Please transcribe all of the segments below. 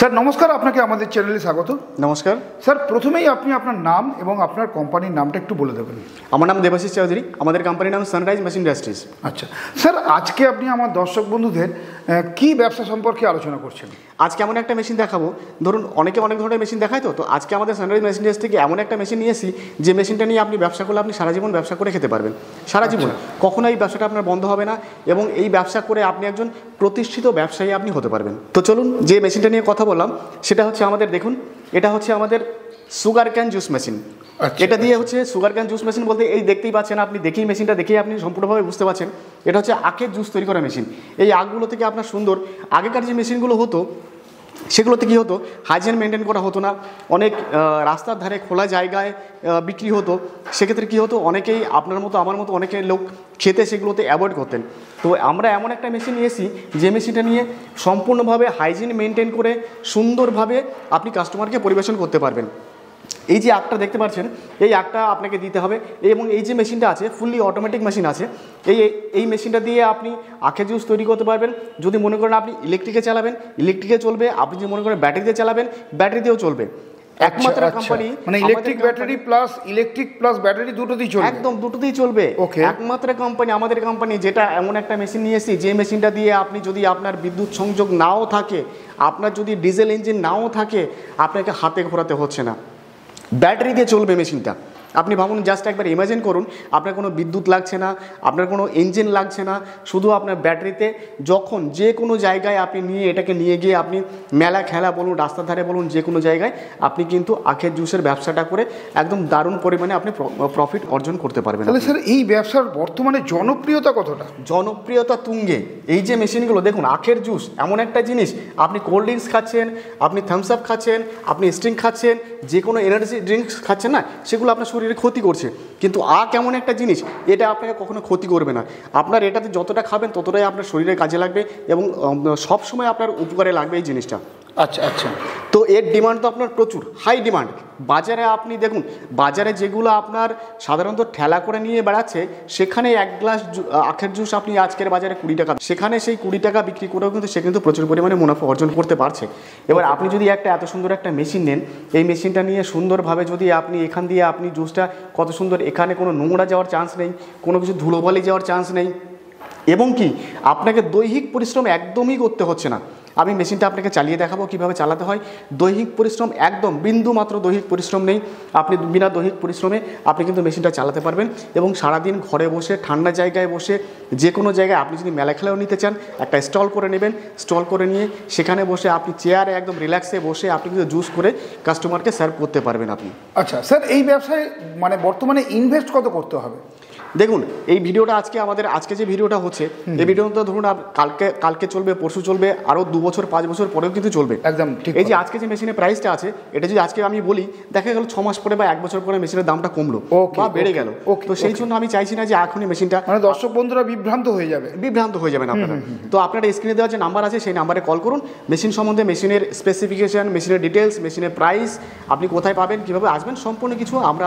Sir নমস্কার, আপনাকে আমাদের চ্যানেলে স্বাগত। নমস্কার স্যার, প্রথমেই আপনি আপনার নাম এবং আপনার কোম্পানির নামটা একটু বলে দেবেন। আমার নাম দেবাশিস চৌধুরী, আমাদের কোম্পানির নাম সানরাইজ মেশিন ইন্ডাস্ট্রিজ। আচ্ছা স্যার, আজকে আপনি আমার দর্শক বন্ধুদের কি ব্যবসা সম্পর্কে আলোচনা করছেন? আজকে এমন একটা মেশিন দেখাবো, ধরুন অনেকে অনেক ধরনের মেশিন দেখায়, তো আজকে আমাদের সানরাইজ মেশিন ইন্ডাস্ট্রি থেকে এমন একটা মেশিন নিয়ে এসেছি যে মেশিনটা নিয়ে আপনি ব্যবসা করলে আপনি সারা জীবন ব্যবসা করে খেতে পারবেন। সারা জীবন কখনো এই ব্যবসাটা আপনার বন্ধ হবে না এবং এই ব্যবসা করে আপনি একজন প্রতিষ্ঠিত ব্যবসায়ী আপনি হতে পারবেন। তো চলুন, যে মেশিনটা নিয়ে কথা বললাম সেটা হচ্ছে আমাদের, দেখুন এটা হচ্ছে আমাদের সুগার ক্যান জুস মেশিন। এটা দিয়ে হচ্ছে সুগার ক্যান জুস মেশিন বলতে এই দেখতেই পাচ্ছেন আপনি, দেখেই মেশিনটা দেখেই আপনি সম্পূর্ণভাবে বুঝতে পারছেন এটা হচ্ছে আখের জুস তৈরি করা মেশিন। এই আখগুলো থেকে আপনার সুন্দর, আগেকার যে মেশিনগুলো হতো সেগুলোতে কী হতো, হাইজিন মেনটেন করা হতো না, অনেক রাস্তার ধারে খোলা জায়গায় বিক্রি হতো। সেক্ষেত্রে কী হতো, অনেকেই আপনার মতো আমার মতো অনেকে লোক খেতে সেগুলোতে অ্যাভয়েড করতেন। তো আমরা এমন একটা মেশিন নিয়েছি যে মেশিনটা নিয়ে সম্পূর্ণভাবে হাইজিন মেনটেন করে সুন্দরভাবে আপনি কাস্টমারকে পরিবেশন করতে পারবেন। এই যে আখটা দেখতে পাচ্ছেন, এই আখটা আপনাকে দিতে হবে এবং এই যে মেশিনটা আছে ফুললি অটোমেটিক মেশিন আছে। এই মেশিনটা দিয়ে আপনি আখের জুস তৈরি করতে পারবেন। যদি মনে করেন আপনি ইলেকট্রিকে চালাবেন, ইলেকট্রিকে চলবে। আপনি যদি মনে করেন ব্যাটারিতে চালাবেন, ব্যাটারিতেও চলবে। একমাত্র কোম্পানি, মানে ইলেকট্রিক ব্যাটারি প্লাস ব্যাটারি দুটোতেই চলবে, একদম দুটোতেই চলবে। একমাত্র কোম্পানি, আমাদের কোম্পানি, যেটা এমন একটা মেশিন নিয়ে এসেছি যে মেশিনটা দিয়ে আপনি যদি আপনার বিদ্যুৎ সংযোগ নাও থাকে, আপনার যদি ডিজেল ইঞ্জিন নাও থাকে, আপনাকে হাতে ঘোরাতে হচ্ছে না, ব্যাটারি দিয়ে চলবে মেশিনটা। আপনি ভাবুন, জাস্ট একবার ইমাজিন করুন, আপনার কোনো বিদ্যুৎ লাগছে না, আপনার কোনো ইঞ্জিন লাগছে না, শুধু আপনার ব্যাটারিতে যখন যে কোনো জায়গায় আপনি এটাকে নিয়ে গিয়ে আপনি মেলা খেলা বলুন, রাস্তার ধারে বলুন, যে কোনো জায়গায় আপনি কিন্তু আখের জুসের ব্যবসাটা করে একদম দারুণ পরিমাণে আপনি প্রফিট অর্জন করতে পারবেন। তাহলে স্যার, এই ব্যবসার বর্তমানে জনপ্রিয়তা কতটা? জনপ্রিয়তা তুঙ্গে। এই যে মেশিনগুলো দেখুন, আখের জুস এমন একটা জিনিস, আপনি কোল্ড ড্রিঙ্কস খাচ্ছেন, আপনি থামস আপ খাচ্ছেন, আপনি স্ট্রিং খাচ্ছেন, যে কোনো এনার্জি ড্রিঙ্কস খাচ্ছেন না, সেগুলো আপনার শরীরে ক্ষতি করছে। কিন্তু আখ এমন একটা জিনিস, এটা আপনাকে কখনো ক্ষতি করবে না। আপনার এটাতে যতটা খাবেন ততটাই আপনার শরীরে কাজে লাগবে এবং সবসময় আপনার উপকারে লাগবে এই জিনিসটা। আচ্ছা আচ্ছা। তো এর ডিমান্ড তো আপনার প্রচুর, হাই ডিমান্ড। বাজারে আপনি দেখুন, বাজারে যেগুলো আপনার সাধারণত ঠেলা করে নিয়ে বেড়াচ্ছে, সেখানে এক গ্লাস আখের জুস আপনি আজকের বাজারে 20 টাকা, সেখানে সেই 20 টাকা বিক্রি করেও কিন্তু সে কিন্তু প্রচুর পরিমাণে মুনাফা অর্জন করতে পারছে। এবার আপনি যদি এত সুন্দর একটা মেশিন নেন, এই মেশিনটা নিয়ে সুন্দরভাবে যদি আপনি এখান দিয়ে আপনি জুসটা কত সুন্দর, এখানে কোনো নোংরা যাওয়ার চান্স নেই, কোনো কিছু ধুলোবালি যাওয়ার চান্স নেই, এবং কি আপনাকে দৈহিক পরিশ্রম একদমই করতে হচ্ছে না। আমি মেশিনটা আপনাকে চালিয়ে দেখাবো কীভাবে চালাতে হয়। দৈহিক পরিশ্রম একদম বিন্দু মাত্র দৈহিক পরিশ্রম নেই। আপনি বিনা দৈহিক পরিশ্রমে আপনি কিন্তু মেশিনটা চালাতে পারবেন এবং সারাদিন ঘরে বসে ঠান্ডা জায়গায় বসে যে কোনো জায়গায় আপনি যদি মেলা খেলাও নিতে চান, একটা স্টল করে নেবেন। স্টল করে নিয়ে সেখানে বসে আপনি চেয়ারে একদম রিল্যাক্সে বসে আপনি কিন্তু জুস করে কাস্টমারকে সার্ভ করতে পারবেন আপনি। আচ্ছা স্যার, এই ব্যবসায় মানে বর্তমানে ইনভেস্ট কত করতে হবে? দেখুন, এই ভিডিওটা আজকে যে ভিডিওটা হচ্ছে, এই ভিডিওটা ধরুন কালকে চলবে, পরশু চলবে, আরও 2 বছর 5 বছর পরেও কিন্তু চলবে। একদম ঠিক। এই যে আজকে যে মেশিনের প্রাইসটা আছে, এটা যদি আজকে আমি বলি, দেখা গেল 6 মাস পরে বা 1 বছর পরে মেশিনের দামটা কমলো বা বেড়ে গেল। তো সেই জন্য আমি চাইছি না যে এখনই মেশিনটা, মানে দর্শক বন্ধুরা বিভ্রান্ত হয়ে যাবেন আপনারা। তো আপনারা স্ক্রিনে দেওয়া যে নাম্বার আছে সেই নাম্বারে কল করুন। মেশিন সম্বন্ধে, মেশিনের স্পেসিফিকেশন, মেশিনের ডিটেলস, মেশিনের প্রাইস, আপনি কোথায় পাবেন, কীভাবে আসবেন, সম্পূর্ণ কিছু আমরা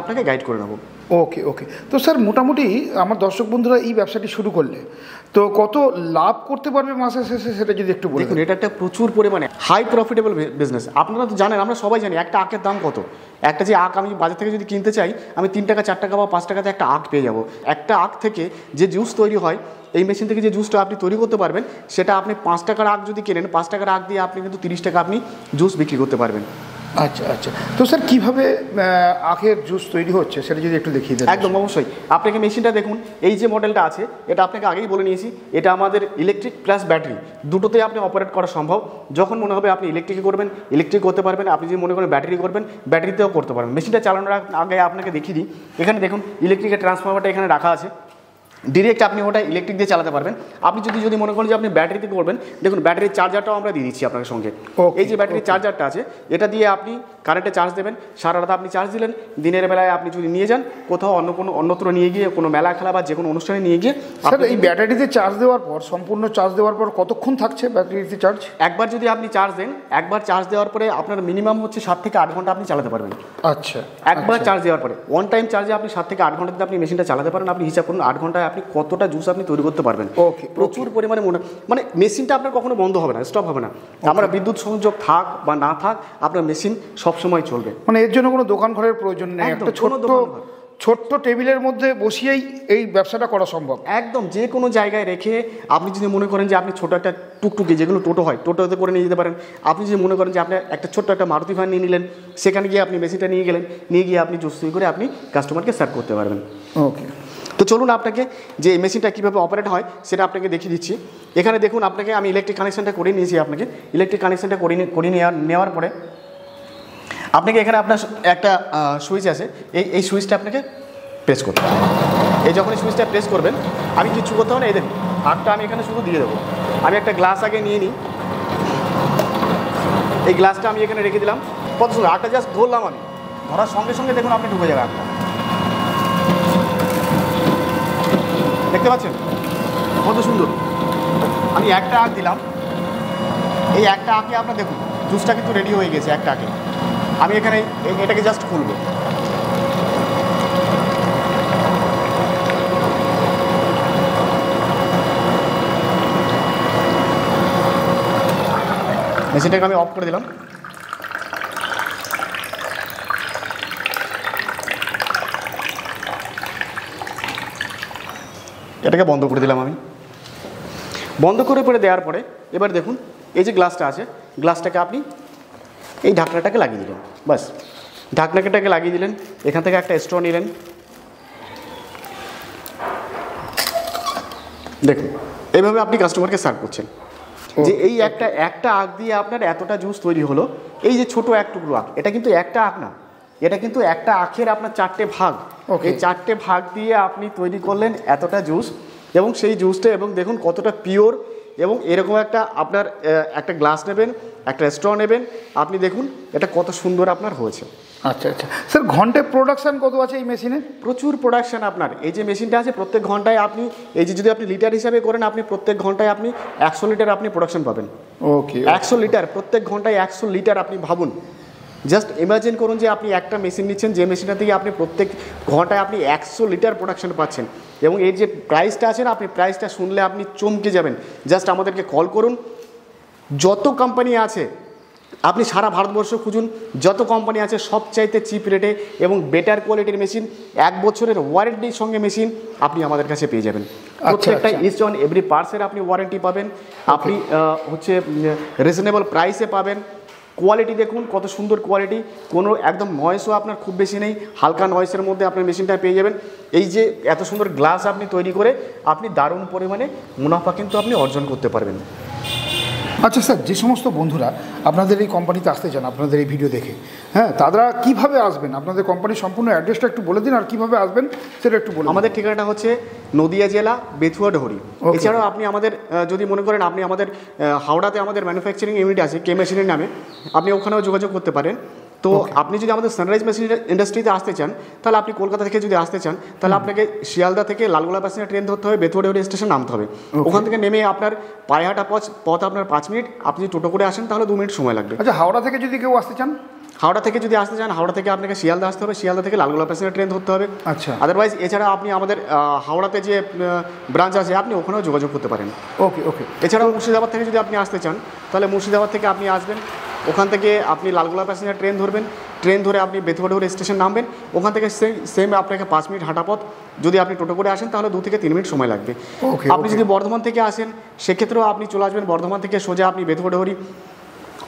আপনাকে গাইড করে নেব। ওকে। তো স্যার, মোটামুটি আমার দর্শক বন্ধুরা এই ব্যবসাটি শুরু করলে তো কত লাভ করতে পারবে মাসের শেষে, সেটা যদি একটু বলুন। দেখুন, এটা একটা প্রচুর পরিমাণে হাই প্রফিটেবল বিজনেস। আপনারা তো জানেন, আমরা সবাই জানি একটা আখের দাম কত। একটা যে আখ আমি বাজার থেকে যদি কিনতে চাই, আমি 3 টাকা 4 টাকা বা 5 টাকাতে একটা আখ পেয়ে যাব। একটা আখ থেকে যে জুস তৈরি হয়, এই মেশিন থেকে যে জুসটা আপনি তৈরি করতে পারবেন, সেটা আপনি 5 টাকার আখ যদি কেনেন, 5 টাকার আখ দিয়ে আপনি কিন্তু 30 টাকা আপনি জুস বিক্রি করতে পারবেন। আচ্ছা। তো স্যার, কীভাবে আখের জুস তৈরি হচ্ছে সেটা যদি একটু দেখিয়ে দেন। একদম অবশ্যই। আপনাকে মেশিনটা দেখুন, এই যে মডেলটা আছে, এটা আপনাকে আগেই বলে নিয়েছি, এটা আমাদের ইলেকট্রিক প্লাস ব্যাটারি দুটোতেই আপনি অপারেট করা সম্ভব। যখন মনে হবে আপনি ইলেকট্রিকে করবেন, ইলেকট্রিক করতে পারবেন। আপনি যদি মনে করেন ব্যাটারি করবেন, ব্যাটারিতেও করতে পারবেন। মেশিনটা চালানোর আগে আপনাকে দেখিয়ে দিই। এখানে দেখুন, ইলেকট্রিকের ট্রান্সফরমারটা এখানে রাখা আছে। ডিরেক্ট আপনি ওটা ইলেকট্রিক দিয়ে চালাতে পারবেন। আপনি যদি মনে করেন যে আপনি ব্যাটারিতে করবেন, দেখুন ব্যাটারির চার্জারটাও আমরা দিয়ে দিচ্ছি আপনার সঙ্গে। এই যে ব্যাটারির চার্জারটা আছে, এটা দিয়ে আপনি কারেন্টে চার্জ দেবেন। সারা রাত আপনি চার্জ দিলেন, দিনের বেলায় আপনি যদি নিয়ে যান কোথাও অন্যত্র নিয়ে গিয়ে, কোনো মেলা খেলা বা যে কোনো অনুষ্ঠানে নিয়ে গিয়ে। স্যার, এই ব্যাটারিতে চার্জ দেওয়ার পর, সম্পূর্ণ চার্জ দেওয়ার পর কতক্ষণ থাকছে ব্যাটারিতে চার্জ? একবার যদি আপনি চার্জ দেন, একবার চার্জ দেওয়ার পরে আপনার মিনিমাম হচ্ছে 7 থেকে 8 ঘন্টা আপনি চালাতে পারবেন। আচ্ছা। একবার চার্জ দেওয়ার পরে, ওয়ান টাইম চার্জে আপনি 7 থেকে 8 ঘন্টা যদি আপনি মেশিনটা চালাতে পারেন, আপনি হিসাব করুন 8 ঘন্টায় আপনি আপনি কতটা জুস আপনি তৈরি করতে পারবেন। ওকে, প্রচুর পরিমাণে মানে মেশিনটা আপনার কখনো বন্ধ হবে না, স্টপ হবে না। আমরা বিদ্যুৎ সংযোগ থাক বা না থাক, আপনার মেশিন সবসময় চলবে। মানে এর জন্য কোনো দোকান ঘরের প্রয়োজন নেই, একদম, একটা কোনো দোকান ঘর। ছোট্ট টেবিলের মধ্যে বসিয়েই এই ব্যবসাটা করা সম্ভব। একদম যে কোনো জায়গায় রেখে আপনি যদি মনে করেন যে আপনি ছোটো একটা টুকটুকি, যেগুলো টোটো হয়, টোটোতে করে নিয়ে যেতে পারেন। আপনি যদি মনে করেন যে আপনি একটা ছোট্ট একটা মারুতি ভ্যান নিয়ে নিলেন, সেখানে গিয়ে আপনি মেশিনটা নিয়ে গেলেন, নিয়ে গিয়ে আপনি জুস তৈরি করে আপনি কাস্টমারকে সার্ভ করতে পারবেন। ওকে, তো চলুন আপনাকে যে এই মেশিনটা কীভাবে অপারেট হয় সেটা আপনাকে দেখিয়ে দিচ্ছি। এখানে দেখুন, আপনাকে আমি ইলেকট্রিক কানেকশানটা করে নিয়েছি। আপনাকে ইলেকট্রিক কানেকশানটা করে নেওয়ার পরে আপনাকে এখানে আপনার একটা সুইচ আছে, এই সুইচটা আপনাকে প্রেস করতে হবে। এই যখন এই সুইচটা প্রেস করবেন, আমি কিছু করতে হবে না, এই দেখুন আগটা আমি এখানে শুধু দিয়ে দেবো। আমি একটা গ্লাস আগে নিয়ে নিই, এই গ্লাসটা আমি এখানে রেখে দিলাম। কত সুন্দর আগটা জাস্ট ধরলাম, আমি ধরার সঙ্গে সঙ্গে দেখুন আপনি ঢুকে যাবে আগটা, দেখতে পাচ্ছেন কত সুন্দর। আমি একটা আগ দিলাম, এই একটা আগে আপনার দেখুন জুসটা কিন্তু রেডি হয়ে গেছে। একটা আগে আমি এখানে এটাকে জাস্ট খুলবো, মেশিনটাকে আমি অফ করে দিলাম। এটাকে বন্ধ করে দিলাম আমি। বন্ধ করে দেওয়ার পরে এবার দেখুন এই যে গ্লাসটা আছে, গ্লাসটাকে আপনি এই ঢাকনাটাকে লাগিয়ে দিলেন। বাস, ঢাকনাটাকে লাগিয়ে দিলেন। এখান থেকে একটা স্ট্র নিলেন, দেখুন এইভাবে আপনি কাস্টমারকে সার্ভ করছেন। যে এই একটা আগ দিয়ে আপনার এতটা জুস তৈরি হলো। এই যে ছোট এক টুকরো আখ, এটা কিন্তু একটা আখ না, এটা কিন্তু একটা আখের আপনার 4টে ভাগ। এই 4টে ভাগ দিয়ে আপনি তৈরি করলেন এতটা জুস, এবং সেই জুসটা এবং দেখুন কতটা পিওর। এবং এরকম একটা আপনার একটা গ্লাস নেবেন, একটা স্ট্র নেবেন, আপনি দেখুন এটা কত সুন্দর আপনার হয়েছে। আচ্ছা আচ্ছা স্যার, ঘন্টায় প্রোডাকশান কত আছে এই মেশিনে? প্রচুর প্রোডাকশান আপনার। এই যে মেশিনটা আছে প্রত্যেক ঘন্টায় আপনি, এই যে যদি আপনি লিটার হিসাবে করেন, আপনি প্রত্যেক ঘন্টায় আপনি 100 লিটার আপনি প্রোডাকশন পাবেন। ওকে, 100 লিটার প্রত্যেক ঘন্টায় 100 লিটার। আপনি ভাবুন, জাস্ট ইমাজিন করুন যে আপনি একটা মেশিন নিচ্ছেন, যে মেশিনটা থেকে আপনি প্রত্যেক ঘন্টায় আপনি 100 লিটার প্রোডাকশন পাচ্ছেন। এবং এর যে প্রাইসটা আছে না, আপনি প্রাইসটা শুনলে আপনি চমকে যাবেন। জাস্ট আমাদেরকে কল করুন, যত কোম্পানি আছে আপনি সারা ভারতবর্ষ খুঁজুন, যত কোম্পানি আছে সবচাইতে চিপ রেটে এবং বেটার কোয়ালিটির মেশিন, 1 বছরের ওয়ারেন্টির সঙ্গে মেশিন আপনি আমাদের কাছে পেয়ে যাবেন। প্রত্যেকটা ইচ অন এভরি পার্টসের আপনি ওয়ারেন্টি পাবেন, আপনি হচ্ছে রিজনেবল প্রাইসে পাবেন। কোয়ালিটি দেখুন কত সুন্দর কোয়ালিটি, কোনো একদম নয়েসও আপনার খুব বেশি নেই, হালকা নয়েসের মধ্যে আপনার মেশিনটা পেয়ে যাবেন। এই যে এত সুন্দর গ্লাস আপনি তৈরি করে আপনি দারুণ পরিমাণে মুনাফা কিন্তু আপনি অর্জন করতে পারবেন। আচ্ছা স্যার, যে সমস্ত বন্ধুরা আপনাদের এই কোম্পানিতে আসতে চান আপনাদের এই ভিডিও দেখে, হ্যাঁ, তারা কিভাবে আসবেন? আপনাদের কোম্পানির সম্পূর্ণ অ্যাড্রেসটা একটু বলে দিন, আর কিভাবে আসবেন সেটা একটু বলুন। আমাদের ঠিকানাটা হচ্ছে নদিয়া জেলা, বেথুয়া ডহরি। এছাড়াও আপনি আমাদের যদি মনে করেন আপনি আমাদের হাওড়াতে আমাদের ম্যানুফ্যাকচারিং ইউনিট আছে কে মেশিনের নামে, আপনি ওখানেও যোগাযোগ করতে পারেন। তো আপনি যদি আমাদের সানরাইজ মেশিন ইন্ডাস্ট্রিতে আসতে চান, তাহলে আপনি কলকাতা থেকে যদি আসতে চান, তাহলে আপনাকে শিয়ালদা থেকে লালগোলা প্যাসেঞ্জার ট্রেন ধরতে হবে, বেথুয়া ডহরি স্টেশন নামতে হবে। ওখান থেকে নেমে আপনার পায়ে হাঁটা পথ আপনার 5 মিনিট। আপনি টোটো করে আসেন তাহলে 2 মিনিট সময় লাগবে। আচ্ছা, হাওড়া থেকে যদি কেউ আসতে চান? হাওড়া থেকে যদি আসতে চান, হাওড়া থেকে আপনাকে শিয়ালদা আসতে হবে, শিয়ালদা থেকে লালগোলা প্যাসেঞ্জার ট্রেন ধরতে হবে। আচ্ছা, আদারওয়াইজ এছাড়া আপনি আমাদের হাওড়াতে যে ব্রাঞ্চ আছে আপনি ওখানেও যোগাযোগ করতে পারেন। ওকে ওকে। এছাড়াও মুর্শিদাবাদ থেকে যদি আপনি আসতে চান, তাহলে মুর্শিদাবাদ থেকে আপনি আসবেন, ওখান থেকে আপনি লালগোলা প্যাসেঞ্জার ট্রেন ধরবেন, ট্রেন ধরে আপনি বেথুয়া ডহরি স্টেশন নামবেন। ওখান থেকে সেম আপনাকে 5 মিনিট হাঁটা পথ। যদি আপনি টোটো করে আসেন তাহলে 2 থেকে 3 মিনিট সময় লাগবে। আপনি যদি বর্ধমান থেকে আসেন সেক্ষেত্রেও আপনি চলে আসবেন, বর্ধমান থেকে সোজা আপনি বেথুয়া ডহরি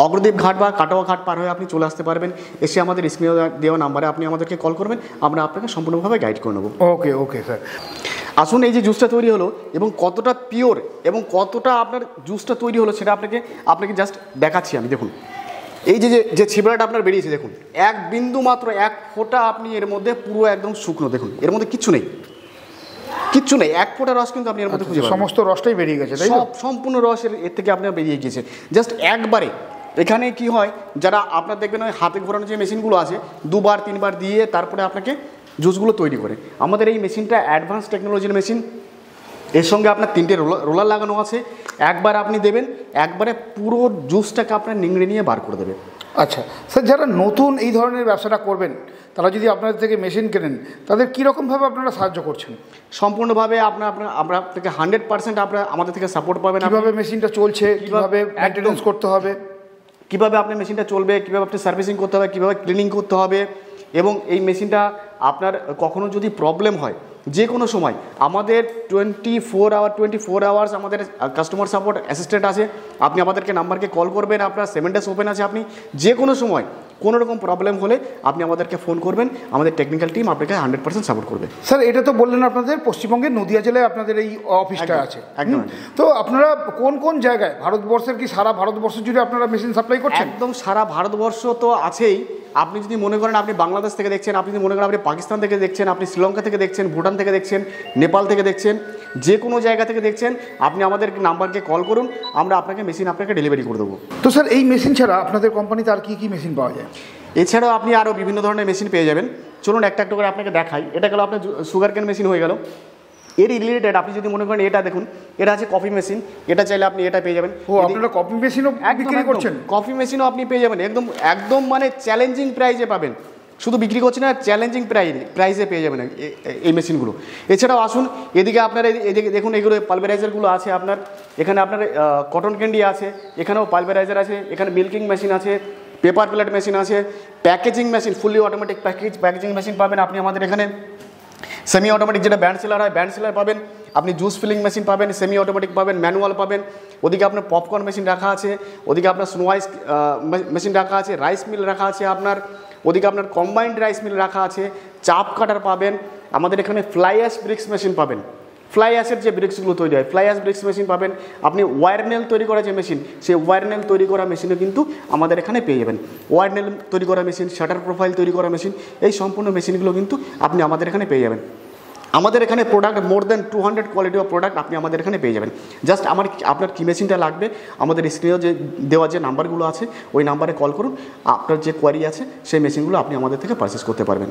অগ্রদ্বীপ ঘাট বা কাটোয়া ঘাট পার হয়ে আপনি চলে আসতে পারবেন। এসে আমাদের স্ক্রিনে দেওয়া নাম্বারে আপনি আমাদেরকে কল করবেন, আমরা আপনাকে সম্পূর্ণভাবে গাইড করে নেব। ওকে ওকে স্যার। আসুন, এই যে জুসটা তৈরি হলো এবং কতটা পিওর এবং কতটা আপনার জুসটা তৈরি হলো সেটা আপনাকে জাস্ট দেখাচ্ছি আমি। দেখুন এই যে ছিবড়াটা আপনার বেরিয়েছে, দেখুন এক বিন্দু মাত্র, এক ফোঁটা আপনি এর মধ্যে পুরো একদম শুকনো, দেখুন এর মধ্যে কিচ্ছু নেই, কিচ্ছু নেই, এক ফোঁটা রস কিন্তু আপনি এর মধ্যে খুঁজে পাবেন। সমস্ত রসটাই বেরিয়ে গেছে, তাই সব সম্পূর্ণ রস এর থেকে আপনার বেরিয়ে গিয়েছে জাস্ট একবারে। এখানে কি হয়, যারা আপনার দেখবেন ওই হাতে ঘোরানো যে মেশিনগুলো আছে 2বার 3বার দিয়ে তারপরে আপনাকে জুসগুলো তৈরি করে, আমাদের এই মেশিনটা অ্যাডভান্স টেকনোলজির মেশিন। এর সঙ্গে আপনার 3টে রোলার লাগানো আছে একবার আপনি দেবেন, একবারে পুরো জুসটাকে আপনার নিংড়ে নিয়ে বার করে দেবে। আচ্ছা স্যার, যারা নতুন এই ধরনের ব্যবসাটা করবেন তারা যদি আপনাদের থেকে মেশিন কেনেন তাদের কীরকমভাবে আপনারা সাহায্য করছেন? সম্পূর্ণভাবে আমরা থেকে 100% আপনারা আমাদের থেকে সাপোর্ট পাবেন। কীভাবে মেশিনটা চলছে, কীভাবে মেনটেন্যান্স করতে হবে, কীভাবে আপনার মেশিনটা চলবে, কীভাবে আপনি সার্ভিসিং করতে হবে, কীভাবে ক্লিনিং করতে হবে, এবং এই মেশিনটা আপনার কখনো যদি প্রবলেম হয় যে কোনো সময় আমাদের 24 আওয়ার্স আমাদের কাস্টমার সাপোর্ট অ্যাসিস্ট্যান্ট আছে। আপনি আমাদেরকে নাম্বারকে কল করবেন, আপনার 7 days ওপেন আছে। আপনি যে কোনো সময় কোনো রকম প্রবলেম হলে আপনি আমাদেরকে ফোন করবেন, আমাদের টেকনিক্যাল টিম আপনাকে 100% সাপোর্ট করবে। স্যার এটা তো বললেন আপনাদের পশ্চিমবঙ্গের নদিয়া জেলায় আপনাদের এই অফিসটা আছে। একদম। তো আপনারা কোন কোন জায়গায়, ভারতবর্ষের কি সারা ভারতবর্ষ জুড়ে আপনারা মেশিন সাপ্লাই করছেন? একদম সারা ভারতবর্ষ তো আছেই। আপনি যদি মনে করেন আপনি বাংলাদেশ থেকে দেখছেন, আপনি যদি মনে করেন আপনি পাকিস্তান থেকে দেখছেন, আপনি শ্রীলঙ্কা থেকে দেখছেন, ভুটান থেকে দেখছেন, নেপাল থেকে দেখছেন, যে কোনো জায়গা থেকে দেখছেন, আপনি আমাদের নাম্বারকে কল করুন, আমরা আপনাকে মেশিন আপনাকে ডেলিভারি করে দেবো। তো স্যার এই মেশিন ছাড়া আপনাদের কোম্পানিতে আর কী কী মেশিন পাওয়া যায়? এছাড়াও আপনি আরও বিভিন্ন ধরনের মেশিন পেয়ে যাবেন। চলুন একটা একটা করে আপনাকে দেখাই। এটা গেল আপনার সুগার কেন মেশিন হয়ে গেল। এর রিলেটেড আপনি যদি মনে করেন এটা দেখুন, এটা আছে কফি মেশিন, এটা চাইলে আপনি এটা পেয়ে যাবেন। ও আপনারা কফি মেশিনও বিক্রি করছেন? কফি মেশিনও আপনি পেয়ে যাবেন, একদম একদম মানে চ্যালেঞ্জিং প্রাইসে পাবেন। শুধু বিক্রি করছি না, চ্যালেঞ্জিং প্রাইসে পেয়ে যাবেন এই মেশিনগুলো। এছাড়াও আসুন এদিকে আপনার এদিকে দেখুন, এগুলো পালভারাইজারগুলো আছে আপনার এখানে। আপনার কটন ক্যান্ডি আছে, এখানেও পালভারাইজার আছে, এখানে মিল্কিং মেশিন আছে, পেপার প্লেট মেশিন আছে, packaging machine, fully automatic packaging machine পাবেন আপনি আমাদের এখানে। সেমি অটোমেটিক যেটা ব্যান্ড সেলার হয়, ব্যান্ড সেলার পাবেন আপনি। জুস ফিলিং মেশিন পাবেন, সেমি অটোমেটিক পাবেন, ম্যানুয়াল পাবেন। ওদিকে আপনার পপকর্ন মেশিন রাখা আছে, ওদিকে আপনার স্নোয়াইস মেশিন রাখা আছে, রাইস মিল রাখা আছে আপনার, ওদিকে আপনার কম্বাইন্ড রাইস মিল রাখা আছে, চাপ কাটার পাবেন আমাদের এখানে। ফ্লাই অ্যাশ ব্রিক্স মেশিন পাবেন, ফ্লাই অ্যাশের যে ব্রিক্সগুলো তৈরি হয়, ফ্লাই অ্যাশ ব্রিক্স মেশিন পাবেন আপনি। ওয়ার নেল তৈরি করা যে মেশিন, সেই ওয়ার নেল তৈরি করা মেশিনও কিন্তু আমাদের এখানে পেয়ে যাবেন। ওয়ার নেল তৈরি করা মেশিন, শাটার প্রোফাইল তৈরি করা মেশিন, এই সম্পূর্ণ মেশিনগুলো কিন্তু আপনি আমাদের এখানে পেয়ে যাবেন। আমাদের এখানে product more than 200 quality of product আপনি আমাদের এখানে পেয়ে যাবেন। জাস্ট আপনার কী মেশিনটা লাগবে, আমাদের স্ক্রিনে যে দেওয়া যে নাম্বারগুলো আছে ওই নাম্বারে কল করুন, আপনার যে কোয়ারি আছে সেই মেশিনগুলো আপনি আমাদের থেকে পারচেস করতে পারবেন।